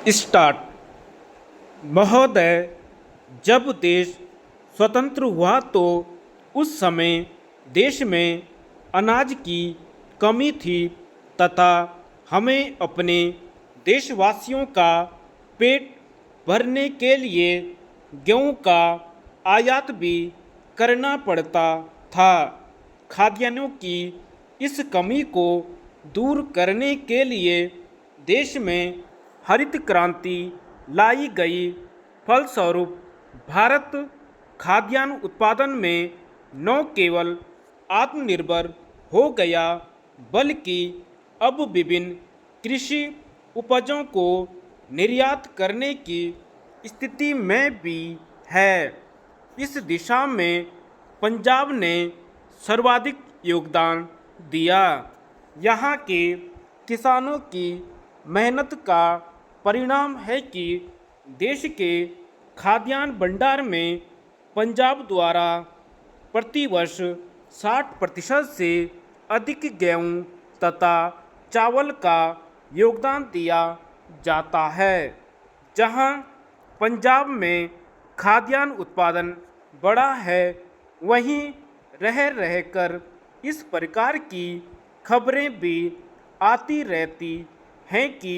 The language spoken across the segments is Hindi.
स्टार्ट। महोदय, जब देश स्वतंत्र हुआ तो उस समय देश में अनाज की कमी थी तथा हमें अपने देशवासियों का पेट भरने के लिए गेहूं का आयात भी करना पड़ता था। खाद्यान्नों की इस कमी को दूर करने के लिए देश में हरित क्रांति लाई गई। फलस्वरूप भारत खाद्यान्न उत्पादन में न केवल आत्मनिर्भर हो गया बल्कि अब विभिन्न कृषि उपजों को निर्यात करने की स्थिति में भी है। इस दिशा में पंजाब ने सर्वाधिक योगदान दिया। यहाँ के किसानों की मेहनत का परिणाम है कि देश के खाद्यान्न भंडार में पंजाब द्वारा प्रतिवर्ष 60% से अधिक गेहूं तथा चावल का योगदान दिया जाता है। जहां पंजाब में खाद्यान्न उत्पादन बड़ा है, वहीं रह रहकर इस प्रकार की खबरें भी आती रहती हैं कि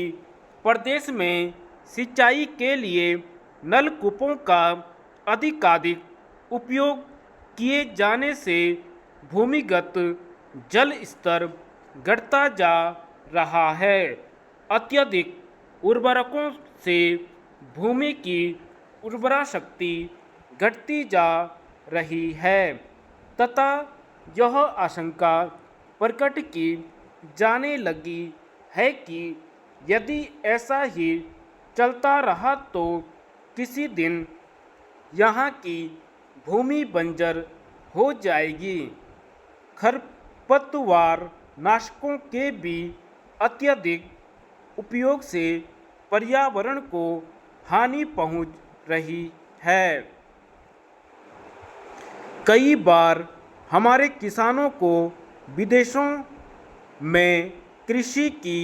प्रदेश में सिंचाई के लिए नलकूपों का अधिकाधिक उपयोग किए जाने से भूमिगत जल स्तर घटता जा रहा है। अत्यधिक उर्वरकों से भूमि की उर्वरा शक्ति घटती जा रही है तथा यह आशंका प्रकट की जाने लगी है कि यदि ऐसा ही चलता रहा तो किसी दिन यहाँ की भूमि बंजर हो जाएगी। खरपतवार नाशकों के भी अत्यधिक उपयोग से पर्यावरण को हानि पहुँच रही है। कई बार हमारे किसानों को विदेशों में कृषि की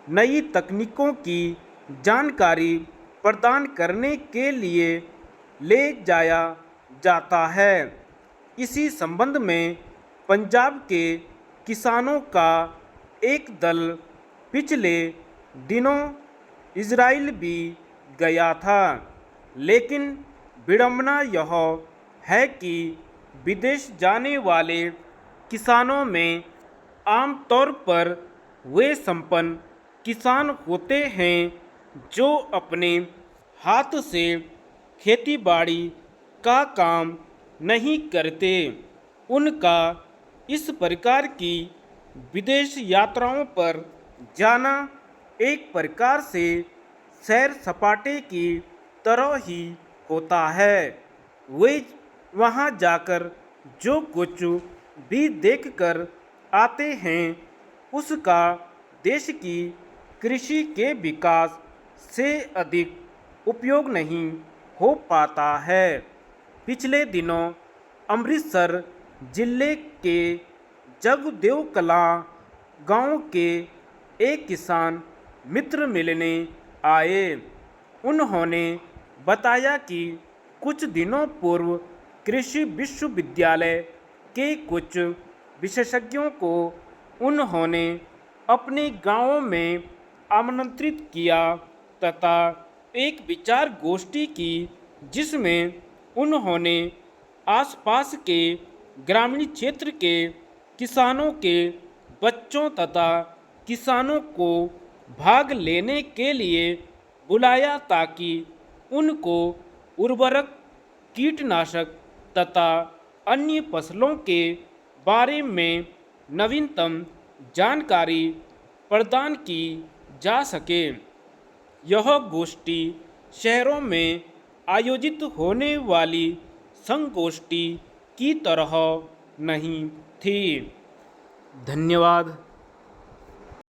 नई तकनीकों की जानकारी प्रदान करने के लिए ले जाया जाता है। इसी संबंध में पंजाब के किसानों का एक दल पिछले दिनों इजराइल भी गया था, लेकिन विडंबना यह है कि विदेश जाने वाले किसानों में आमतौर पर वे संपन्न किसान होते हैं जो अपने हाथ से खेतीबाड़ी का काम नहीं करते। उनका इस प्रकार की विदेश यात्राओं पर जाना एक प्रकार से सैर सपाटे की तरह ही होता है। वे वहाँ जाकर जो कुछ भी देखकर आते हैं उसका देश की कृषि के विकास से अधिक उपयोग नहीं हो पाता है। पिछले दिनों अमृतसर जिले के जगदेव कलां गांव के एक किसान मित्र मिलने आए। उन्होंने बताया कि कुछ दिनों पूर्व कृषि विश्वविद्यालय के कुछ विशेषज्ञों को उन्होंने अपने गांवों में आमंत्रित किया तथा एक विचार गोष्ठी की, जिसमें उन्होंने आसपास के ग्रामीण क्षेत्र के किसानों के बच्चों तथा किसानों को भाग लेने के लिए बुलाया ताकि उनको उर्वरक, कीटनाशक तथा अन्य फसलों के बारे में नवीनतम जानकारी प्रदान की जा सके। यह गोष्ठी शहरों में आयोजित होने वाली संगोष्ठी की तरह नहीं थी। धन्यवाद।